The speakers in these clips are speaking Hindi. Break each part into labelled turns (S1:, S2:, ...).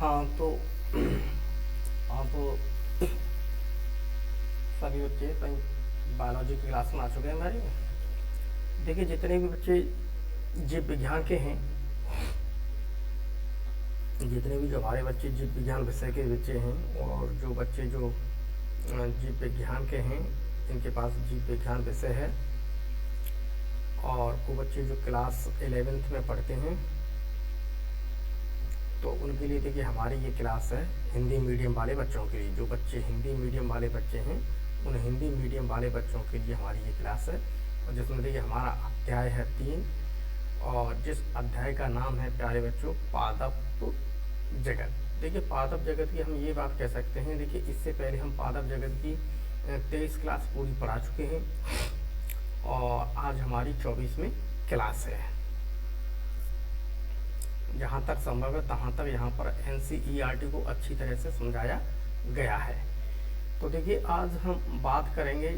S1: हाँ तो आप सभी बच्चे बायोलॉजी की क्लास में आ चुके हैं हमारी। देखिए जितने भी बच्चे जीव विज्ञान के हैं, जितने भी जो हमारे बच्चे जीव विज्ञान विषय के बच्चे हैं और जो बच्चे जो जीव विज्ञान के हैं, इनके पास जीव विज्ञान विषय है और वो बच्चे जो क्लास 11th में पढ़ते हैं तो उनके लिए देखिए हमारी ये क्लास है हिंदी मीडियम वाले बच्चों के लिए। जो बच्चे हिंदी मीडियम वाले बच्चे हैं उन हिंदी मीडियम वाले बच्चों के लिए हमारी ये क्लास है, और जिसमें देखिए हमारा अध्याय है 3 और जिस अध्याय का नाम है प्यारे बच्चों पादप जगत। देखिए पादप जगत की हम ये बात कह सकते हैं, देखिए इससे पहले हम पादप जगत की 23 क्लास पूरी पढ़ा चुके हैं और आज हमारी 24वीं क्लास है। जहाँ तक संभव है तहाँ तक यहाँ पर NCERT को अच्छी तरह से समझाया गया है। तो देखिए आज हम बात करेंगे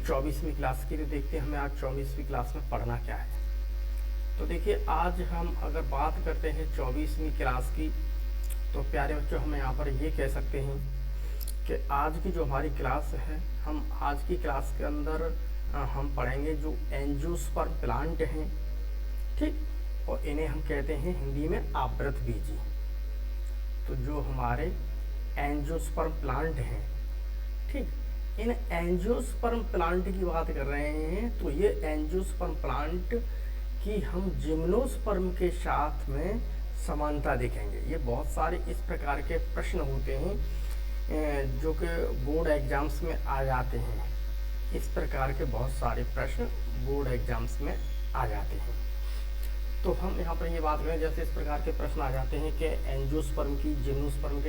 S1: 24वीं क्लास की। तो देखते हैं हमें आज 24वीं क्लास में पढ़ना क्या है। तो देखिए आज हम अगर बात करते हैं 24वीं क्लास की तो प्यारे बच्चों हम यहाँ पर ये कह सकते हैं कि आज की जो हमारी क्लास है, हम आज की क्लास के अंदर हम पढ़ेंगे जो एंजियोस्पर्म प्लांट हैं, ठीक, और इन्हें हम कहते हैं हिंदी में आवृतबीजी। तो जो हमारे एंजियोस्पर्म प्लांट हैं, ठीक, इन एंजियोस्पर्म प्लांट की बात कर रहे हैं। तो ये एंजियोस्पर्म प्लांट की हम जिम्नोस्पर्म के साथ में समानता देखेंगे। ये बहुत सारे इस प्रकार के प्रश्न होते हैं जो कि बोर्ड एग्जाम्स में आ जाते हैं। इस प्रकार के बहुत सारे प्रश्न बोर्ड एग्जाम्स में आ जाते हैं। तो हम यहाँ पर ये बात करें, जैसे इस प्रकार के प्रश्न आ जाते हैं कि एंजियोस्पर्म की जिम्नोस्पर्म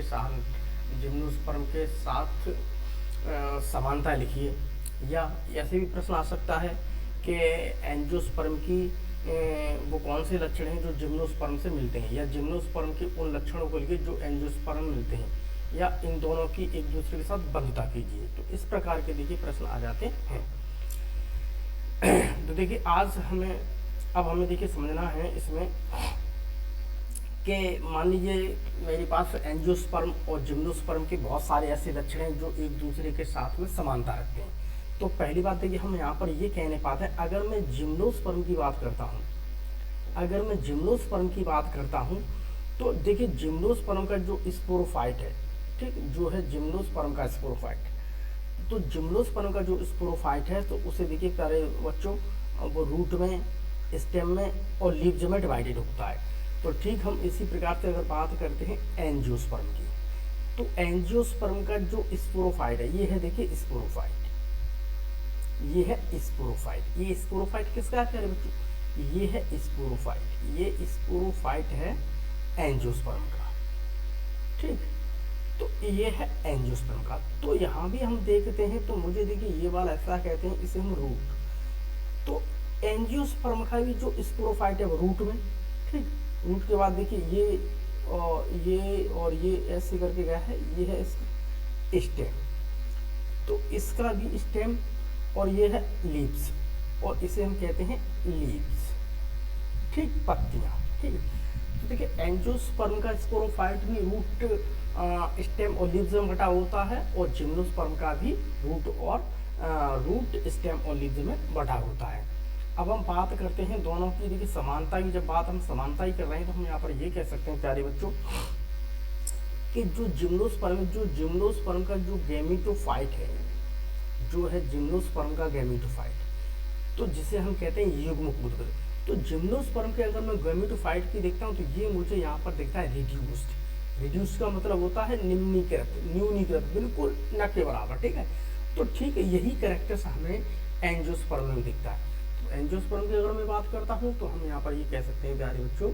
S1: के साथ समानता लिखिए, या ऐसे भी प्रश्न आ सकता है कि एंजियोस्पर्म की वो कौन से लक्षण हैं जो जिम्नोस्पर्म से मिलते हैं, या जिम्नोस्पर्म के उन लक्षणों को लिखिए जो एंजियोस्पर्म मिलते हैं, या इन दोनों की एक दूसरे के साथ बंधुता कीजिए। तो इस प्रकार के देखिए प्रश्न आ जाते हैं। तो देखिए आज हमें देखिए समझना है इसमें कि मान लीजिए मेरे पास एंजियोस्पर्म और जिम्नोस्पर्म के बहुत सारे ऐसे लक्षण हैं जो एक दूसरे के साथ में समानता रखते हैं। तो पहली बात देखिए हम यहाँ पर ये कहने पाते हैं, अगर मैं जिम्नोस्पर्म की बात करता हूँ, तो देखिए जिम्नोस्पर्म का जो स्पोरोफाइट है, ठीक, जो है जिम्नोस्पर्म का स्पोरोफाइट, तो जिम्नोस्पर्म का जो स्पोरोफाइट है तो उसे देखिए प्यारे बच्चों वो रूट में, स्टेम में और लीव्स में डिवाइडेड होता है। तो ठीक हम इसी प्रकार से अगर बात करते हैं एंजियोस्पर्म की, तो एंजियोस्पर्म का जो स्पोरोफाइट है ये है देखिए स्पोरोफाइट, ये है स्पोरोफाइट। ये स्पोरोफाइट किसका है बच्चों? ये है स्पोरोफाइट, ये स्पोरोफाइट है एंजियोस्पर्म का, ठीक। तो ये है एंजियोस्पर्म का। तो यहाँ भी हम देखते हैं तो मुझे देखिए ये वाला ऐसा कहते हैं, इसे हम रूट। तो एंजियोस्पर्म का भी जो स्पोरोफाइट है वो रूट में, ठीक। रूट के बाद देखिए ये ऐसे करके गया है, ये है इसका स्टेम, तो इसका भी स्टेम, और ये है लीव्स, और इसे हम कहते हैं लीव्स, ठीक, पत्तियां, ठीक। तो देखिए एंजियोस्पर्म का स्पोरोफाइट भी रूट, स्टेम और लीव्स में बटा होता है, और जिम्नोस्पर्म का भी रूट, स्टेम और लीव्स में बटा होता है। अब हम बात करते हैं दोनों की, देखिए समानता की। जब बात हम समानता ही कर रहे हैं तो हम यहाँ पर ये कह सकते हैं प्यारे बच्चों कि जो जिम्नोस्पर्म का जो गैमेटोफाइट है, जो है जिम्नोस्पर्म का गैमेटोफाइट, तो जिसे हम कहते हैं युग्मकूट। तो जिम्नोस्पर्म के अगर मैं गैमेटोफाइट की देखता हूँ तो ये मुझे यहाँ पर दिखता है रिड्यूस्ड का मतलब होता है न्यूनीकृत, बिल्कुल न के बराबर, ठीक है। तो ठीक है, यही कैरेक्टर्स हमें एंजियोस्पर्म में दिखता है। तो एंजियोस्पर्म की अगर मैं बात करता हूँ तो हम यहाँ पर ये कह सकते हैं प्यारे बच्चों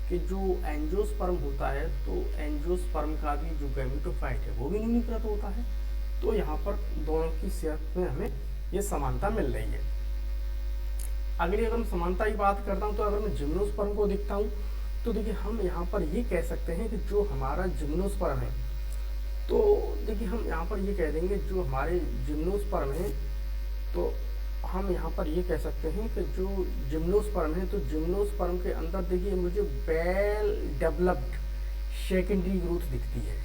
S1: कि जो एंजियोस्पर्म होता है, तो एंजियोस्पर्म का भी जो गैमेटोफाइट है वो भी न्यूनीकृत होता है। तो यहाँ पर दोनों की सेहत में हमें ये समानता मिल रही है। अगली अगर मैं समानता की बात करता हूँ तो अगर मैं जिम्नोस्पर्म को देखता हूँ तो देखिए हम यहाँ पर ये कह सकते हैं कि जो हमारा जिम्नोस्पर्म है, तो देखिए हम यहाँ पर ये कह देंगे जो हमारे जिम्नोस्पर्म है, तो हम यहाँ पर ये कह सकते हैं कि जो जिम्नोस्पर्म है, तो जिम्नोस्पर्म के अंदर देखिए मुझे वेल डेवलप्ड सेकेंडरी ग्रोथ दिखती है।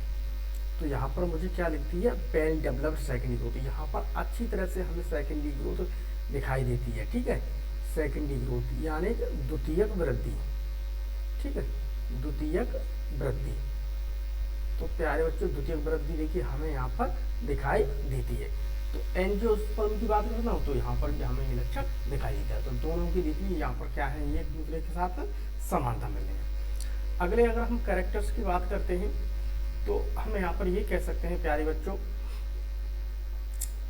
S1: तो यहाँ पर मुझे क्या लिखती है, वेल डेवलप्ड सेकेंडरी ग्रोथ। यहाँ पर अच्छी तरह से हमें सेकेंडरी ग्रोथ दिखाई देती है, ठीक है। सेकेंडरी ग्रोथ यानी द्वितीयक वृद्धि, ठीक है, द्वितीयक वृद्धि। तो प्यारे बच्चों, द्वितीयक वृद्धि देखिए हमें यहाँ पर दिखाई देती है। तो एंजियोस्पर्म की बात करना हो तो यहाँ पर भी हमें ये लक्षण दिखाई देता है। तो दोनों की देखिए यहाँ पर क्या है, ये एक दूसरे के साथ समानता मिल रही है। अगले अगर हम कैरेक्टर्स की बात करते हैं तो हम यहाँ पर ये कह सकते हैं प्यारे बच्चों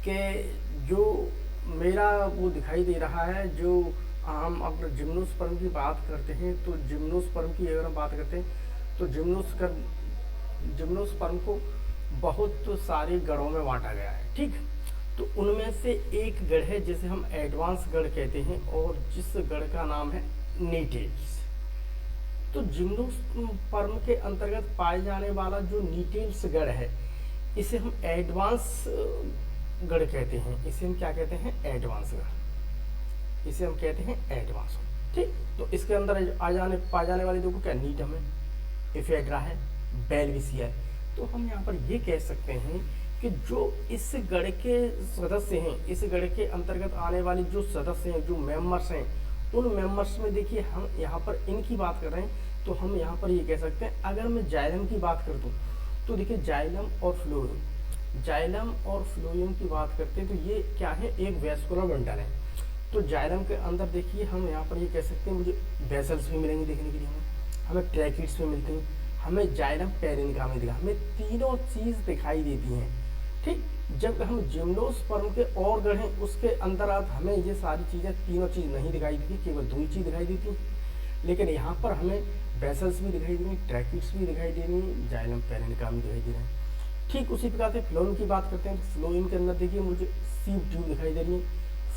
S1: कि जो मेरा वो दिखाई दे रहा है, जो हम अगर जिम्नोस्पर्म की बात करते हैं तो जिम्नोस्पर्म की अगर हम बात करते हैं तो जिम्नोस्पर्म को बहुत सारे गणों में बांटा गया है, ठीक। तो उनमें से एक गण है जिसे हम एडवांस गण कहते हैं और जिस गण का नाम है नीटेल्स। तो जिम्नोस्पर्म के अंतर्गत पाए जाने वाला जो नीटेल्स गण है इसे हम एडवांस गण कहते हैं। इसे हम क्या कहते हैं, एडवांस गण, इसे हम कहते हैं एडवांस, ठीक। तो इसके अंदर पाए जाने वाली देखो क्या, नीटम है, इफेड्रा है, बेलविसिया है। तो हम यहाँ पर ये कह सकते हैं कि जो इस गण के सदस्य हैं, इस गण के अंतर्गत आने वाली जो सदस्य हैं, जो मेंबर्स हैं, उन मेंबर्स में देखिए हम यहाँ पर इनकी बात कर रहे हैं। तो हम यहाँ पर ये कह सकते हैं, अगर मैं जाइलम की बात कर दूँ तो देखिए जाइलम और फ्लोएम, जाइलम और फ्लोएम की बात करते हैं तो ये क्या है, एक वैस्कुलर बंडल है। तो जाइलम के अंदर देखिए हम यहाँ पर ये कह सकते हैं, मुझे वेसल्स भी मिलेंगे देखने के लिए, हमें ट्रैकिड्स भी मिलते हैं, हमें जाइलम पेरेनिका में दिखा, हमें तीनों चीज़ दिखाई देती हैं, ठीक। जब हम जिम्नोस्पर्म के और गण हैं उसके अंदर हमें ये सारी चीज़ें, तीनों चीज़ नहीं दिखाई देती, केवल दो ही चीज़ दिखाई देती हैं। लेकिन यहाँ पर हमें वेसल्स भी दिखाई दे रही हैं, ट्रैकिड्स भी दिखाई दे रही हैं, जाइलम पेरेनिका भी दिखाई दे रहे हैं, ठीक। उसी प्रकार से फ्लोएम की बात करते हैं तो फ्लोएम के अंदर देखिए मुझे सीव ट्यूब दिखाई दे रही है,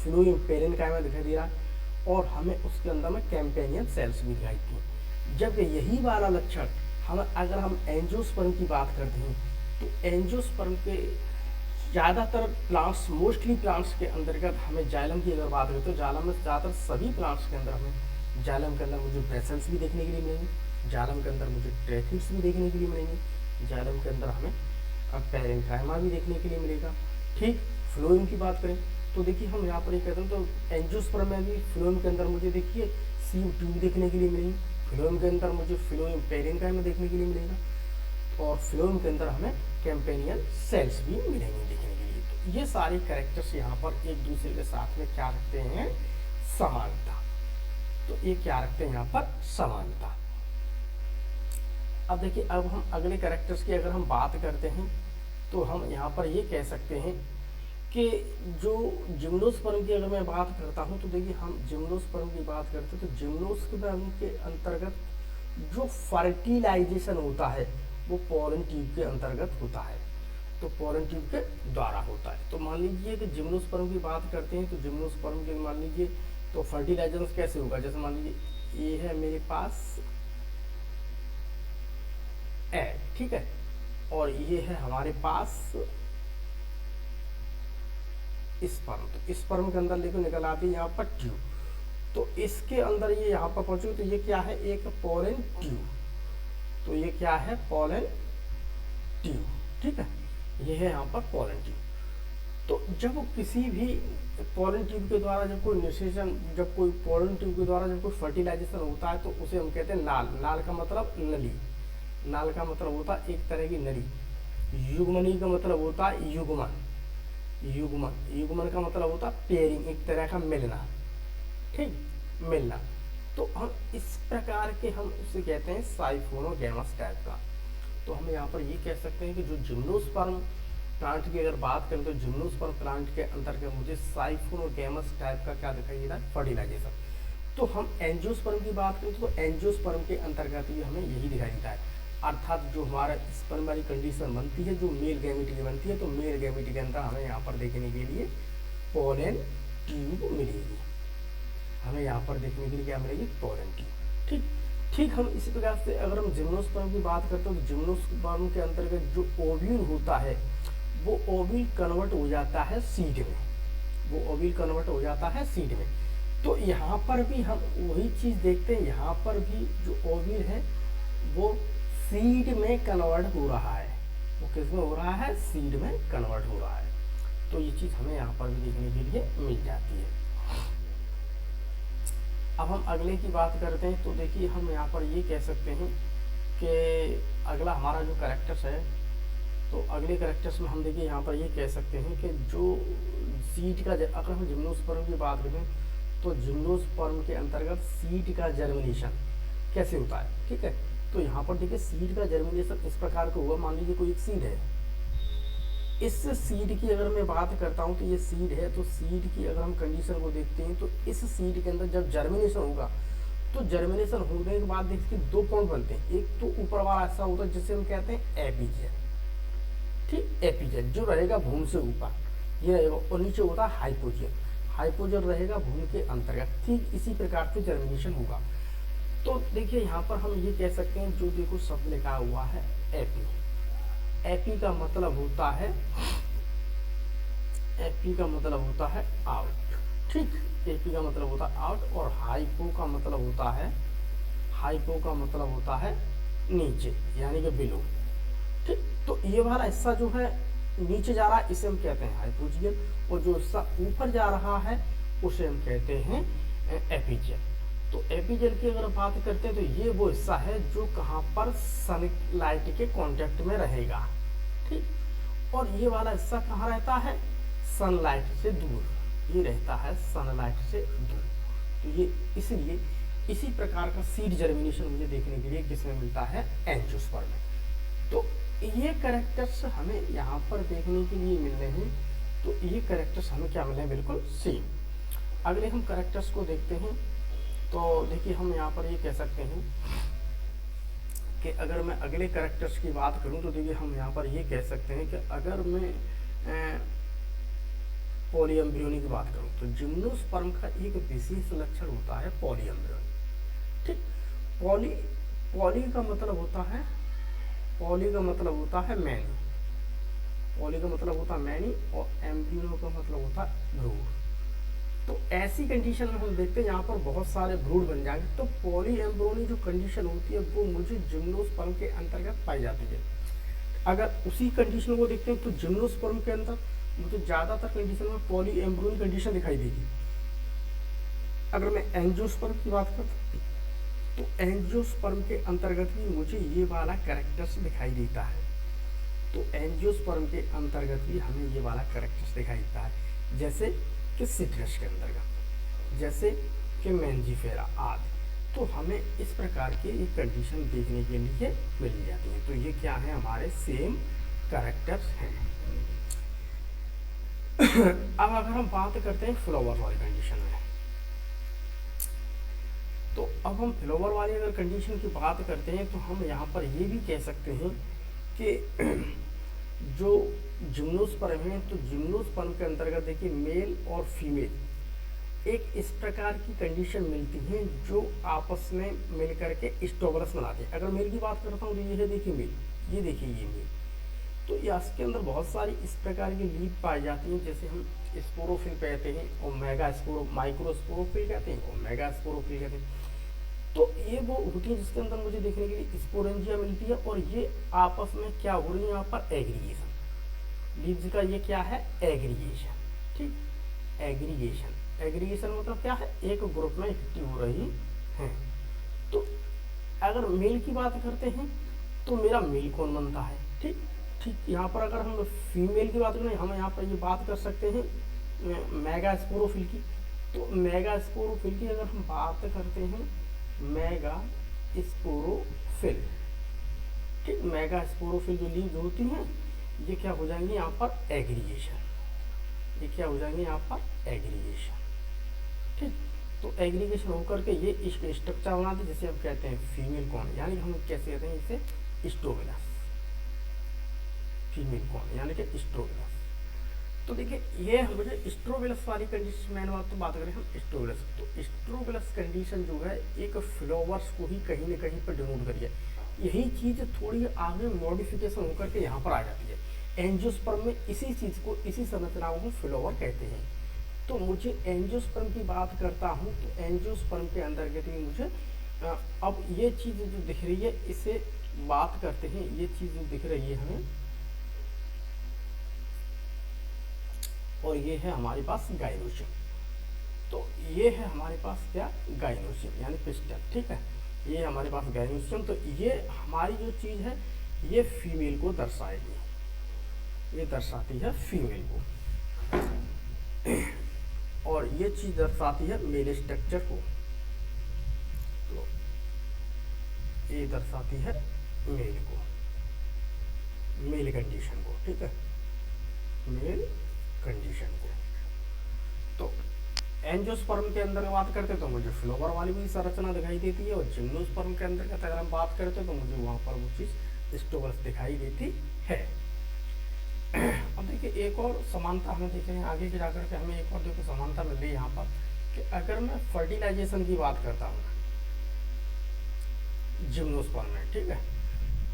S1: फ्लोएम पेरेनिका में दिखाई दे रहा है और हमें उसके अंदर में कैम्पेनियन सेल्स भी दिखाई देती हैं। जब यही वाला लक्षण अगर हम एंजियोस्पर्म की बात करते हैं तो एंजियोस्पर्म के ज़्यादातर प्लांट्स, मोस्टली प्लांट्स के अंतर्गत हमें जाइलम की अगर बात करें तो जाइलम में ज़्यादातर सभी प्लांट्स के अंदर हमें जाइलम के अंदर मुझे वेसल्स भी देखने के लिए मिलेंगे, जाइलम के अंदर मुझे ट्रैकिड्स भी देखने के लिए मिलेंगे, जाइलम के अंदर हमें पेरेन्काइमा भी देखने के लिए मिलेगा, ठीक। फ्लोएम की बात करें तो देखिए हम यहाँ पर ये कहते हैं तो एंजियोस्पर्म में भी फ्लोएम के अंदर मुझे देखिए सीव ट्यूब देखने के लिए मिलेंगी, फ्लोएम के अंदर मुझे फ्लोएम पेरेन्काइमा देखने के लिए मिलेगा और फ्लोएम के अंदर हमें कैम्पेनियन सेल्स भी मिलेंगे देखने के लिए। तो ये सारे कैरेक्टर्स यहाँ पर एक दूसरे के साथ में क्या रखते हैं, समानता। तो ये क्या रखते हैं यहाँ पर, समानता। अब देखिए, अब हम अगले कैरेक्टर्स की अगर हम बात करते हैं तो हम यहाँ पर ये कह सकते हैं कि जो जिम्नोस्पर्म की अगर मैं बात करता हूँ तो देखिए हम जिम्नोस्पर्म की बात करते हैं तो जिम्नोस्पर्म के अंतर्गत जो फर्टिलाइजेशन होता है वो पोलन ट्यूब के अंतर्गत होता है, तो पोलन ट्यूब के द्वारा होता है। तो मान लीजिए कि जिम्नोस्पर्म की बात करते हैं तो जिम्नोस्पर्म के मान लीजिए तो फर्टिलाइजेशन कैसे होगा, जैसे मान लीजिए ये है मेरे पास एग, ठीक है, और ये है हमारे पास स्पर्म। तो स्पर्म के अंदर लेकर निकल आती है यहाँ पर ट्यूब, तो इसके अंदर ये यहाँ पर पहुंचे तो ये क्या है, एक पोलन ट्यूब। तो ये क्या है, पोलन ट्यूब, ठीक है, ये है यहाँ पर पोलन ट्यूब। तो जब किसी भी पोलन ट्यूब के द्वारा जब कोई निषेचन, जब कोई पोलन ट्यूब के द्वारा जब कोई फर्टिलाइजेशन होता है तो उसे हम कहते हैं नाल। नाल का मतलब नली, नाल का मतलब होता है एक तरह की नली। युग्मनी का मतलब होता है युग्मन, युग्मन, युग्मन का मतलब होता है पेयरिंग, एक तरह का मिलना, ठीक, मिलना। तो हम इस प्रकार के हम उसे कहते हैं साइफोनोगैमस टाइप का। तो हम यहाँ पर ये कह सकते हैं कि जो जिम्नोस्पर्म प्लांट की अगर बात करें तो जिम्नोस्पर्म प्लांट के अंतर्गत मुझे साइफोनोगैमस टाइप का क्या दिखाई दे रहा है, फर्टिलाइजेशन। तो हम एंजियोस्पर्म की बात करें तो एंजियोस्पर्म के अंतर्गत भी हमें यही दिखाई देता है, अर्थात जो हमारा स्पर्म वाली कंडीशन बनती है जो मेल गैमेट की बनती है, तो मेल गैमेट के अंदर हमें यहाँ पर देखने के लिए पोलन ट्यूब मिलेगी, हमें यहाँ पर देखने के लिए क्या मिलेगी, पोलन ट्यूब, ठीक। ठीक, हम इसी प्रकार से अगर हम जिम्नोस्पर्म की बात करते हैं तो जिम्नोस्पर्म के अंतर्गत जो ओव्यूल होता है वो ओव्यूल कन्वर्ट हो जाता है सीड में, वो ओव्यूल कन्वर्ट हो जाता है सीड में। तो यहाँ पर भी हम वही चीज़ देखते हैं, यहाँ पर भी जो ओव्यूल है वो सीड में कन्वर्ट हो रहा है। वो किस में हो रहा है? सीड में कन्वर्ट हो रहा है। तो ये चीज़ हमें यहाँ पर भी देखने के लिए मिल जाती है। अब हम अगले की बात करते हैं, तो देखिए हम यहाँ पर ये कह सकते हैं कि अगला हमारा जो कैरेक्टर्स है, तो अगले कैरेक्टर्स में हम देखिए यहाँ पर ये कह सकते हैं कि जो सीड का, अगर हम जिम्नोस्पर्म की बात करें तो जिम्नोस्पर्म के अंतर्गत सीड का जर्मिनेशन कैसे होता है, ठीक है। तो यहाँ पर देखिए सीड का जर्मिनेशन इस प्रकार का हुआ, मान लीजिए कोई एक सीड है, इस सीड की अगर मैं बात करता हूँ तो ये सीड है, तो सीड की अगर हम कंडीशन को देखते हैं तो इस सीड के अंदर जब जर्मिनेशन होगा तो जर्मिनेशन होने के बाद देखिए दो पॉइंट बनते हैं। एक तो ऊपर वाला ऐसा होता है जिसे हम कहते हैं एपीजेल, ठीक, एपीजेल जो रहेगा भूमि से ऊपर ये रहेगा, और नीचे होता है हाइपोजेल, हाइपोजेल रहेगा भूमि के अंतर्गत। ठीक इसी प्रकार से जर्मिनेशन होगा। तो देखिए यहाँ पर हम ये कह सकते हैं, जो देखो शब्द लिखा हुआ है एपी, एपी का मतलब होता है, एपी का मतलब होता है आउट, ठीक, एपी का मतलब होता है आउट, और हाइपो का मतलब होता है, हाइपो का मतलब होता है नीचे, यानी कि बिलो, ठीक। तो ये वाला हिस्सा जो है नीचे जा रहा है इसे हम कहते हैं हाइपोजियल, और जो हिस्सा ऊपर जा रहा है उसे हम कहते हैं एपीजेल। तो एपीजेल की अगर बात करते हैं तो ये वो हिस्सा है जो कहाँ पर सनलाइट के कांटेक्ट में रहेगा, ठीक, और ये वाला हिस्सा कहाँ रहता है? सनलाइट से दूर, ये रहता है सनलाइट से दूर। तो ये इसलिए इसी प्रकार का सीड जर्मिनेशन मुझे देखने के लिए किसमें मिलता है? एंजियोस्पर्म में। तो ये कैरेक्टर्स हमें यहाँ पर देखने के लिए मिल रहे हैं। तो ये कैरेक्टर्स हमें क्या मिले हैं? बिल्कुल सेम। अगले हम कैरेक्टर्स को देखते हैं, तो देखिए हम यहाँ पर ये कह सकते हैं कि अगर मैं अगले कैरेक्टर्स की बात करूँ तो देखिए हम यहाँ पर ये कह सकते हैं कि अगर मैं पॉलीएम्ब्रियोनी की बात करूँ तो जिम्नोस्पर्म का एक विशेष लक्षण होता है पॉलीएम्ब्रियोनी, ठीक। पॉली का मतलब होता है, पॉली का मतलब होता है मैनी, पॉली का मतलब होता है मैनी, और एम्ब्रियो का मतलब होता है भ्रूण। तो ऐसी कंडीशन में हम देखते हैं यहाँ पर बहुत सारे भ्रूण बन जाएंगे। तो पॉली एम्ब्रियोनी जो कंडीशन होती है वो मुझे जिम्नोस्पर्म के अंतर्गत पाई जाती है। अगर उसी कंडीशन को देखते हैं तो जिम्नोस्पर्म के अंदर मुझे ज़्यादातर कंडीशन में पॉली एम्ब्रियोनी कंडीशन दिखाई देगी। अगर मैं एंजियोस्पर्म की बात करता तो एंजियोस्पर्म के अंतर्गत भी मुझे ये वाला कैरेक्टर्स दिखाई देता है। तो एंजियोस्पर्म के अंतर्गत भी हमें ये वाला कैरेक्टर्स दिखाई देता है, जैसे कि सिट्रस के अंतर्गत, जैसे कि मैंजीफेरा आदि। तो हमें इस प्रकार के एक कंडीशन देखने के लिए मिल जाती है। तो ये क्या है? हमारे सेम कैरेक्टर्स हैं। अब अगर हम बात करते हैं फ्लावर वाली कंडीशन में, तो अब हम फ्लावर वाली अगर कंडीशन की बात करते हैं तो हम यहाँ पर ये भी कह सकते हैं कि जो जिम्नोस्पर्म है, तो जिम्नोस्पर्म के अंतर्गत देखिए मेल और फीमेल एक इस प्रकार की कंडीशन मिलती है जो आपस में मिल करके स्टोबलस बनाते हैं। अगर मेल की बात करता हूँ तो ये है देखिए मेल, ये देखिए ये मेल। तो इसके अंदर बहुत सारी इस प्रकार की लीफ पाई जाती हैं, जैसे हम स्पोरोफिल कहते हैं, और मेगा स्पोरो, माइक्रोस्पोरोफिल कहते हैं, और मेगा स्पोरोफिल कहते हैं। तो ये वो होती है जिसके अंदर मुझे देखने के लिए स्पोरेंजिया मिलती है, और ये आपस में क्या हो रही है यहाँ पर? एग्रीगेशन। लीव्स का ये क्या है? एग्रीगेशन, ठीक, एग्रीगेशन। एग्रीगेशन मतलब क्या है? एक ग्रुप में इकट्ठी हो रही है। तो अगर मेल की बात करते हैं तो मेरा मेल कौन बनता है? ठीक ठीक। यहाँ पर अगर हम फीमेल की बात करें, हम यहाँ पर ये बात कर सकते हैं मेगा स्पोरोफिल की। तो मेगा स्पोरोफिल की अगर हम बात करते हैं, मेगा स्पोरोफिल, ठीक, मेगा स्पोरोफिल जो लीव्स होती हैं ये क्या हो जाएंगे यहाँ पर? एग्रीगेशन। ये क्या हो जाएंगे यहाँ पर? एग्रीगेशन, ठीक। तो एग्रीगेशन होकर के ये इसके स्ट्रक्चर बनाते जिसे हम कहते हैं फीमेल कॉन, यानी हम कैसे कहते हैं इसे? स्ट्रोबिलस, फीमेल कॉन यानी कि स्ट्रोबिलस। तो देखिए ये मुझे स्ट्रोबिलस वाली कंडीशन, मैंने तो बात करें हम स्ट्रोबिलस, तो स्ट्रोबिलस कंडीशन जो है एक फ्लावर्स को ही कहीं ना कहीं पर डिनोट करिए। यही चीज़ थोड़ी आगे मॉडिफिकेशन होकर के यहाँ पर आ जाती है। एंजियोस्पर्म में इसी चीज़ को, इसी संरचनाओं को फ्लावर कहते हैं। तो मुझे एंजियोस्पर्म की बात करता हूँ तो एंजियोस्पर्म के अंतर्गत ही मुझे अब ये चीज़ जो दिख रही है इसे बात करते हैं। ये चीज़ जो दिख रही है हमें, और ये है हमारे पास गाइनोसियम। तो ये है हमारे पास क्या, गाइनोसियम यानी पिस्टन, ठीक है। ये हमारे पास गाइनोसियम, तो ये हमारी जो चीज़ है ये फीमेल को दर्शाएगी, ये दर्शाती है फीमेल को, और ये चीज़ दर्शाती है मेल स्ट्रक्चर को। तो ये दर्शाती है मेल को, मेल कंडीशन को, ठीक है, मेल कंडीशन को। तो एंजियोस्पर्म के अंदर बात करते तो मुझे फ्लोवर वाली भी संरचना दिखाई देती है, और जिम्नोस्पर्म के अंदर अगर हम बात करते तो मुझे वहाँ पर वो चीज़ स्टोगल्स दिखाई देती है। अब देखिए एक और समानता हमें देखें आगे के जाकर के, हमें एक और देखो समानता मिल रही है यहाँ पर कि अगर मैं फर्टिलाइजेशन की बात करता हूँ जिम्नोस्पर्म में, ठीक है,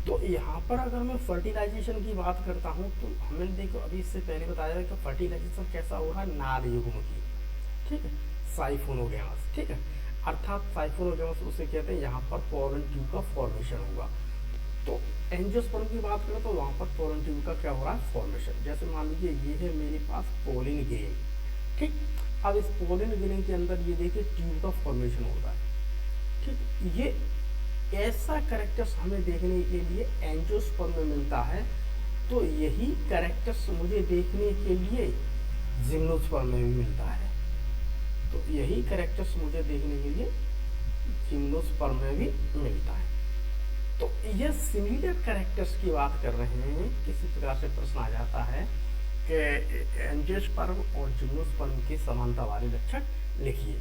S1: तो यहाँ पर अगर मैं फर्टिलाइजेशन की बात करता हूँ तो हमें देखो अभी इससे पहले बताया है कि फर्टिलाइजेशन कैसा हो रहा है, नाल युग्म की, ठीक है, साइफोनोगेमस, ठीक है, अर्थात साइफोनोगेमस उसे कहते हैं। यहाँ पर पोलन ट्यूब का फॉर्मेशन होगा। तो एंजियोस्पर्म की बात करें तो वहाँ पर पोलन ट्यूब का क्या हो रहा है, फॉर्मेशन। जैसे मान लीजिए ये है मेरे पास पोलिन ग्रेन, ठीक, अब इस पोलिन ग्रेन के अंदर ये देखिए ट्यूब का फॉर्मेशन होता है, ठीक। ये ऐसा कैरेक्टर्स हमें देखने के लिए एंजियोस्पर्म में मिलता है, तो यही कैरेक्टर्स मुझे देखने के लिए जिम्नोस्पर्म में भी मिलता है। तो यही कैरेक्टर्स मुझे देखने के लिए जिम्नोस्पर्म में भी मिलता है। तो ये सिमिलर कैरेक्टर्स की बात कर रहे हैं। किसी प्रकार से प्रश्न आ जाता है कि एंजियोस्पर्म और जिम्नोस्पर्म की समानता वाले लक्षण लिखिए।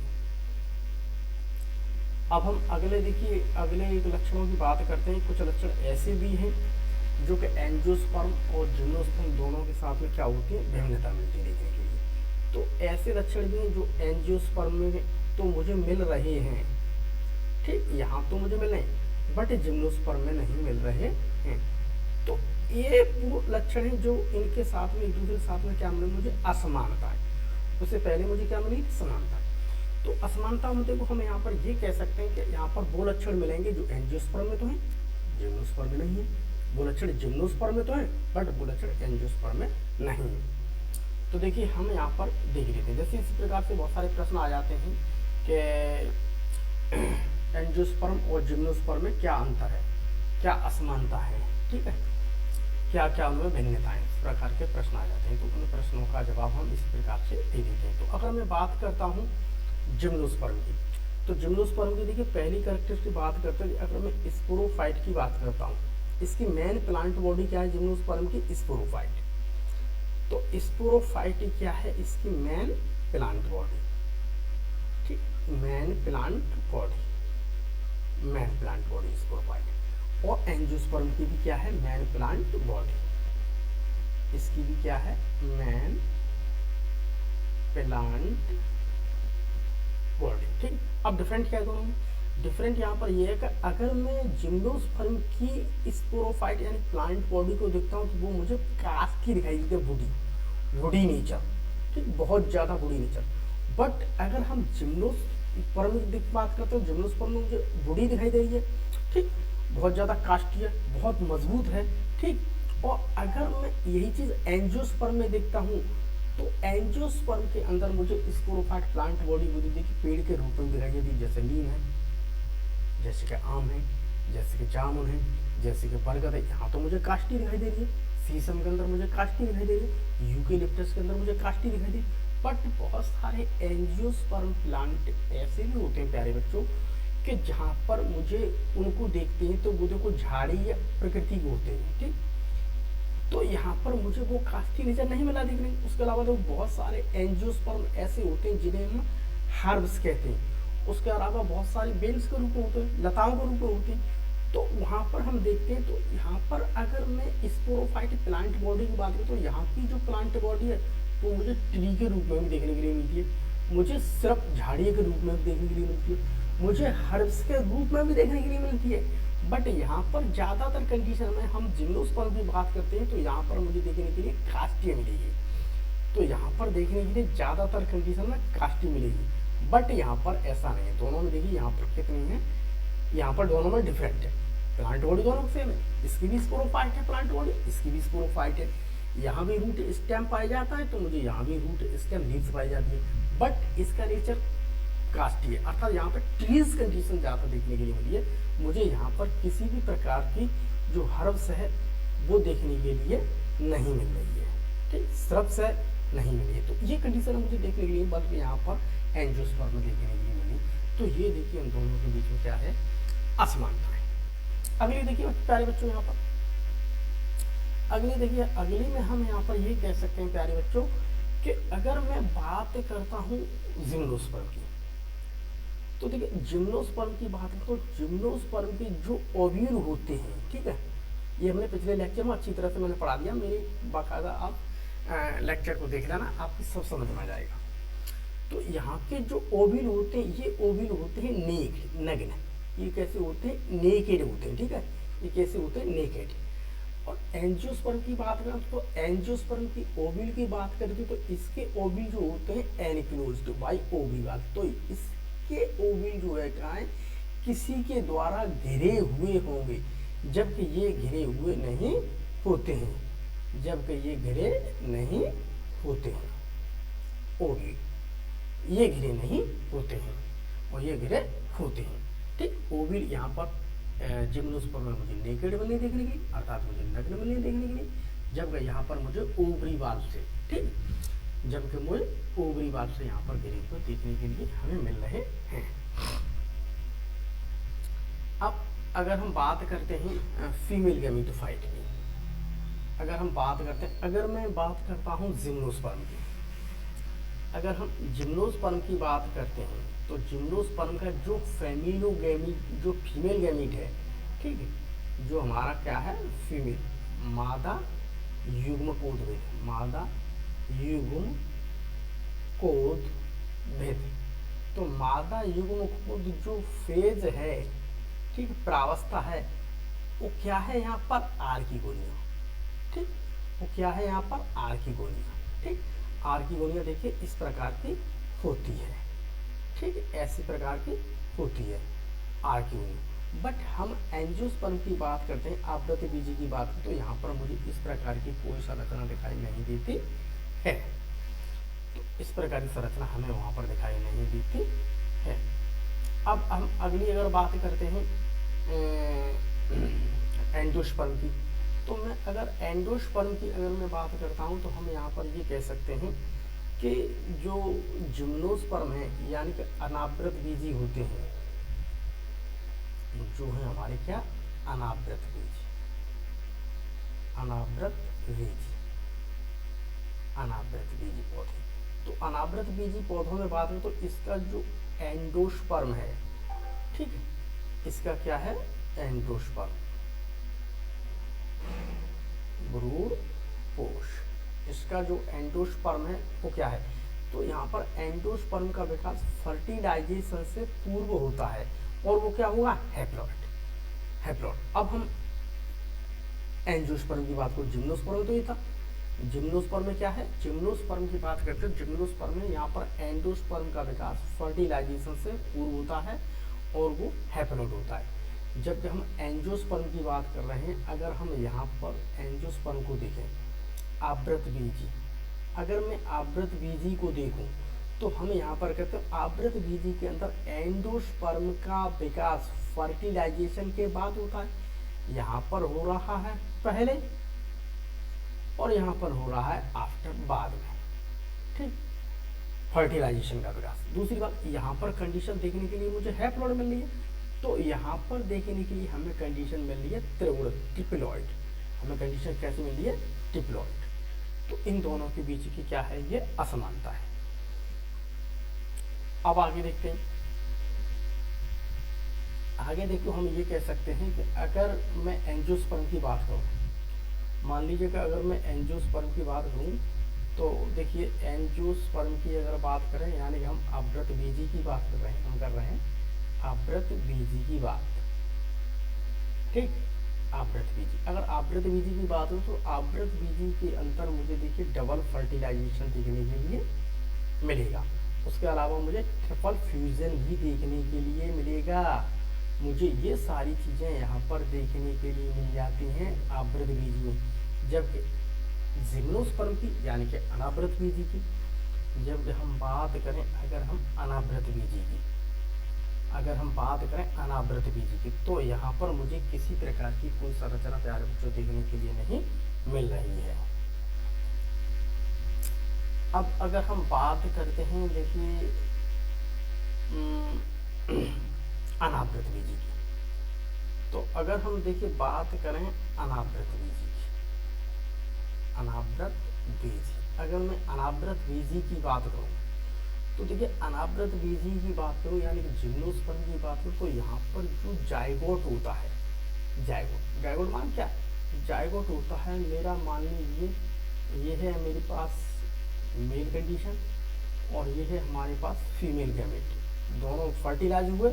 S1: अब हम अगले देखिए अगले एक लक्षणों की बात करते हैं। कुछ लक्षण ऐसे भी हैं जो कि एंजियोस्पर्म और जिम्नोस्पर्म दोनों के साथ में क्या होती है, भिन्नता मिलती है देखने के लिए। तो ऐसे लक्षण भी हैं जो एंजियोस्पर्म में तो मुझे मिल रहे हैं, ठीक, यहाँ तो मुझे मिल रहे हैं, बट जिम्नोस्पर्म में नहीं मिल रहे हैं। तो ये वो लक्षण हैं जो इनके साथ में एक दूसरे के साथ में क्या मिले, मुझे असमानता है। उससे पहले मुझे क्या मिली, समानता। तो असमानता में देखो हम यहाँ पर ये कह सकते हैं कि यहाँ पर वो लक्षण मिलेंगे जो एंजियोस्पर्म में तो हैं, जिम्नोस्पर्म में नहीं है। वो लक्षण जिम्नोस्पर्म में तो है, बट वो लक्षण एंजियोस्पर्म में नहीं है। तो देखिए हम यहाँ पर देख लेते हैं। जैसे इसी प्रकार से बहुत सारे प्रश्न आ जाते हैं कि एंजियोस्पर्म और जिम्नोस्पर्म में क्या अंतर है, क्या असमानता है, ठीक है, क्या क्या उनमें भिन्नताएं, इस प्रकार के प्रश्न आ जाते हैं। तो उन प्रश्नों का जवाब हम इस प्रकार से दे देते हैं। तो अगर मैं बात करता हूँ जिम्नोस्पर्म की, तो जिम्नोस्पर्म की देखिए पहली कैरेक्टरिस्टिक की बात करते हैं। अगर मैं स्पोरोफाइट की बात करता हूँ, इसकी मेन प्लांट बॉडी क्या है जिम्नोस्पर्म की, स्पोरोफाइट। तो स्पोरोफाइट क्या है, इसकी मेन प्लांट बॉडी, ठीक, main plant body, main plant body sporophyte. और एंजियोस्पर्म की भी क्या है, मेन प्लांट बॉडी, इसकी भी क्या है, मेन प्लांट बॉडी, ठीक। अब डिफरेंट क्या दोनों में, डिफरेंट यहाँ पर ये है कि अगर मैं जिम्नोस्पर्म की स्पोरोफाइट यानी प्लांट बॉडी को देखता हूँ तो वो मुझे कास्ट की दिखाई देती है, वुडी नेचर, ठीक, बहुत ज़्यादा वुडी नेचर। बट अगर हम जिम्नोस्पर्म की बात करते हैं, जिम्नोस्पर्म में मुझे वुडी दिखाई दे रही है, ठीक, बहुत ज़्यादा कास्टी है, बहुत मजबूत है, ठीक। और अगर मैं यही चीज़ एंजियोस्पर्म में देखता हूँ तो एंजियोस्पर्म के अंदर मुझे स्पोरोफाइट प्लांट बॉडी मुझे देखिए पेड़ के रूप में दिखाई देती है, जैसे नीम है, जैसे कि आम है, जैसे कि जामुन है, जैसे कि बरगद है। यहाँ तो मुझे काष्ठी दिखाई दे रही है, शीशम के अंदर मुझे काष्ठी दिखाई दे रही है, यूकेलिप्टस के अंदर मुझे काष्ठी दिखाई दे रही है। बट बहुत सारे एंजियोस्पर्म प्लांट ऐसे भी होते हैं प्यारे बच्चों कि जहाँ पर मुझे उनको देखते हैं तो वो देखो झाड़ी या प्रकृति के होते हैं, ठीक। तो यहाँ पर मुझे वो काष्ठी नेचर नहीं मिला देखने। उसके अलावा तो बहुत सारे एंजियोस्पर्म ऐसे होते हैं जिन्हें हम हर्ब्स कहते हैं। उसके अलावा बहुत सारे बेल्स के रूप में होते हैं, लताओं के रूप में होते हैं। तो वहाँ पर हम देखते हैं, तो यहाँ पर अगर मैं स्पोरोफाइट प्लांट बॉडी की बात करूँ तो यहाँ की जो प्लांट बॉडी है वो मुझे ट्री के रूप में भी देखने के लिए मिलती है, मुझे सिर्फ झाड़ियों के रूप में भी देखने के लिए मिलती है, मुझे हर्ब्स के रूप में भी देखने के लिए मिलती है। बट यहाँ पर ज़्यादातर कंडीशन में हम जिम्नोस्पर्म की बात करते हैं तो यहाँ पर मुझे देखने के लिए काष्ठी मिलेगी। तो यहाँ पर देखने के लिए ज़्यादातर कंडीशन में काष्ठी मिलेगी, बट यहाँ पर ऐसा नहीं है। दोनों में देखिए यहाँ पर कितनी है, यहाँ पर दोनों में डिफरेंट है, प्लांट बॉडी दोनों सेम है, इसकी भी स्पोरोफाइट है प्लांट बॉडी, इसकी भी स्पोरोफाइट है। यहाँ भी रूट स्टेम पाया जाता है तो मुझे यहाँ भी रूट स्टेम लीव्स पाई जाती है, बट इसका नेचर कास्टी है, अर्थात यहाँ पर ट्रीज कंडीशन ज़्यादा देखने के लिए मिली है। मुझे यहाँ पर किसी भी प्रकार की जो हर्ब्स है वो देखने के लिए नहीं मिल रही है, ठीक, श्रब्स है नहीं मिली है। तो ये कंडीशन मुझे देखने के लिए, बल्कि यहाँ पर एंजियोस्पर्म देखने के लिए मिली। तो ये देखिए इन दोनों के बीच में क्या है, असमानता है। अगली देखिए प्यारे बच्चों, यहाँ पर अगली देखिए, अगली में हम यहाँ पर ये कह सकते हैं प्यारे बच्चों कि अगर मैं बात करता हूँ जिम्नोस्पर्म की, तो देखिए जिम्नोस्पर्म की बात करें तो जिम्नोस्पर्म के जो ओव्यूल होते हैं, ठीक है, ये हमने पिछले लेक्चर में अच्छी तरह से मैंने पढ़ा दिया, मेरे बाकायदा आप लेक्चर को देख लेना, आपकी सब समझ में आ जाएगा। तो यहाँ के जो ओव्यूल होते हैं, ये ओव्यूल होते हैं नग्न, ये कैसे होते हैं, नेकेड होते हैं, ठीक है, ये कैसे होते हैं, नेकेड। और एंजियोस्पर्म की बात करें तो एंजियोस्पर्म की ओव्यूल की बात करते तो इसके ओव्यूल जो होते हैं एनक्लोज्ड बाय ओव्यूल, तो इसके ओव्यूल जो है कहाँ है, किसी के द्वारा घिरे हुए होंगे, जबकि ये घिरे हुए नहीं होते हैं, जबकि ये घिरे नहीं होते हैं, ओव्यूल ये घिरे नहीं होते हैं और ये घिरे होते हैं, ठीक। ओव्यूल यहाँ पर जिम्नोस्पर्म में मुझे नेकेड मिलने देखने के लिए, अर्थात मुझे नग्न मिलने देखने के लिए, जबकि यहाँ पर मुझे ओवरी वाल से, ठीक, जबकि मुझे ओवरी वाल से यहाँ पर घिरे हुए देखने के लिए हमें मिल रहे हैं। अब अगर हम बात करते हैं फीमेल गैमेटोफाइट की, अगर हम बात करते हैं, अगर मैं बात करता हूँ जिम्नोस्पर्म की, अगर हम जिम्नोस्पर्म की बात करते हैं तो जिम्नोस्पर्म का जो फेमिलोगैमीट, जो फीमेल गैमीट है, ठीक है, जो हमारा क्या है, फीमेल मादा युग्म कोद भेद, मादा युग्म कोद भेद, तो मादा युग्म कोद जो फेज है, ठीक, प्रावस्था है, वो क्या है यहाँ पर, आर्किगोनिया, ठीक, वो क्या है यहाँ पर, आर्किगोनिया, ठीक। आर्किगोनिया देखिए इस प्रकार की होती है, ठीक, ऐसी प्रकार की होती है आर्किगोनिया। बट हम एंजियोस्पर्म की बात करते हैं, आवृत बीजी की बात करते, तो यहाँ पर मुझे इस प्रकार की कोई संरचना दिखाई नहीं देती है, तो इस प्रकार की संरचना हमें वहाँ पर दिखाई नहीं देती है। अब हम अगली अगर बात करते हैं एंडोस्पर्म की, तो मैं अगर एंडोस्पर्म की अगर मैं बात करता हूँ तो हम यहाँ पर ये कह सकते हैं कि जो जिम्नोस्पर्म है यानी कि अनावृत बीजी होते हैं, जो है हमारे क्या, अनावृत बीज, अनावृत बीज, अनावृत बीजी पौधे। तो अनावृत बीजी पौधों में बात करें तो इसका जो एंडोस्पर्म है, ठीक है, इसका क्या है, एंडोस्पर्म, ब्रूड पोष, इसका जो एंडोस्पर्म है वो क्या है, तो यहाँ पर एंडोस्पर्म का विकास फर्टिलाइजेशन से पूर्व होता है और वो क्या होगा, हैप्लॉइड, हैप्लॉइड। अब हम एंजियोस्पर्म की बात करें, जिम्नोस्पर्म तो ये था, जिम्नोस्पर्म में क्या है, जिम्नोस्पर्म की बात करते हैं, जिम्नोस्पर्म में यहाँ पर एंडोस्पर्म का विकास फर्टिलाइजेशन से पूर्व होता है और वो हैप्लॉइड होता है। जबकि हम एंजियोस्पर्म की बात कर रहे हैं, अगर हम यहाँ पर एंजियोस्पर्म को देखें, आवृत बीजी, अगर मैं आवृत बीजी को देखूं तो हम यहाँ पर कहते हैं आवृत बीजी के अंदर एंडोस्पर्म का विकास फर्टिलाइजेशन के बाद होता है, यहाँ पर हो रहा है पहले और यहाँ पर हो रहा है आफ्टर, बाद में, ठीक, फर्टिलाइजेशन का विकास। दूसरी बात, यहाँ पर कंडीशन देखने के लिए मुझे हैप्लॉइड मिल रही है, तो यहाँ पर देखने के लिए हमें कंडीशन मिल रही है त्रिगुण, ट्रिप्लॉइड, हमें कंडीशन कैसे मिल रही है, ट्रिप्लॉइड। तो इन दोनों के बीच की क्या है, ये असमानता है। अब आगे देखते हैं, आगे देखो हम ये कह सकते हैं कि अगर मैं एंजियोस्पर्म की बात करूँ, मान लीजिए कि अगर मैं एंजियोस्पर्म की बात करूँ तो देखिए एंजियोस्पर्म की अगर बात करें, यानी हम आवृत बीजी की बात कर रहे हैं, हम कर रहे हैं आवृत बीजी की बात, ठीक, आवृत बीजी। अगर आवृत बीजी की बात हो तो आवृत बीजी के अंदर मुझे देखिए डबल फर्टिलाइजेशन देखने के लिए मिलेगा, उसके अलावा मुझे ट्रिपल फ्यूजन भी देखने के लिए मिलेगा, मुझे ये सारी चीज़ें यहाँ पर देखने के लिए मिल जाती हैं आवृतबीजी में। जबकि जिम्नोस्पर्म की यानी कि अनावृतबीजी की जब हम बात करें, अगर हम बात करें अनावृतबीजी की, तो यहाँ पर मुझे किसी प्रकार की कोई संरचना प्यारे बच्चों देखने के लिए नहीं मिल रही है। अब अगर हम बात करते हैं, देखिए अनावृतबीजी की, तो अगर हम देखिए बात करें अनावृतबीजी की, अनावृतबीजी, अगर मैं अनावृतबीजी की बात करूं, तो देखिए अनावृतबीजी की बात करूं यानी कि जिम्नोस्पर्म की बात करूं, तो यहाँ पर जो जाइगोट होता है, जाइगोट मान क्या है, जाइगोट होता है मेरा, मान लीजिए ये है मेरे पास मेल कंडीशन और ये है हमारे पास फीमेल गैमेट, दोनों फर्टिलाइज हुए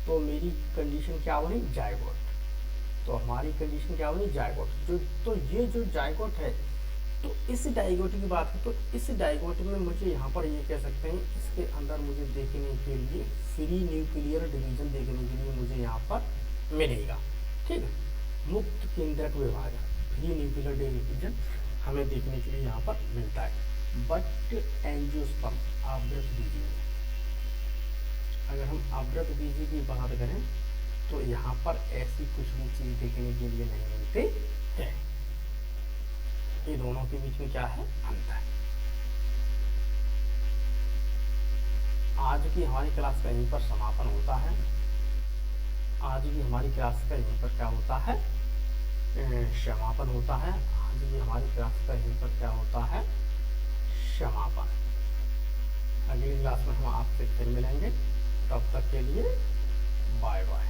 S1: तो मेरी कंडीशन क्या बनी, जाइगोट। तो हमारी कंडीशन क्या बनी, जाइगोट। तो ये जो जाइगोट है, तो इस डाइगोट की बात है, तो इस डाइगोट में मुझे यहाँ पर ये कह सकते हैं, इसके अंदर मुझे देखने के लिए फ्री न्यूक्लियर डिवीजन देखने के लिए मुझे यहाँ पर मिलेगा। ठीक है, मुक्त केंद्रक विभाजन, फ्री न्यूक्लियर डिवीजन हमें देखने के लिए यहाँ पर मिलता है। बट एंजियोस्पर्म आवृतबीजी में, अगर हम आवृतबीजी की बात करें तो यहाँ पर ऐसी कुछ भी चीज देखने के लिए नहीं मिलती है। ये दोनों के बीच में क्या है, अंतर। आज की हमारी क्लास का यहीं पर समापन होता है। आज की हमारी क्लास का यहीं पर क्या होता है, समापन होता है। आज की हमारी क्लास का यहीं पर क्या होता है, समापन। अगली क्लास में हम आपसे फिर मिलेंगे, तब तक के लिए बाय बाय।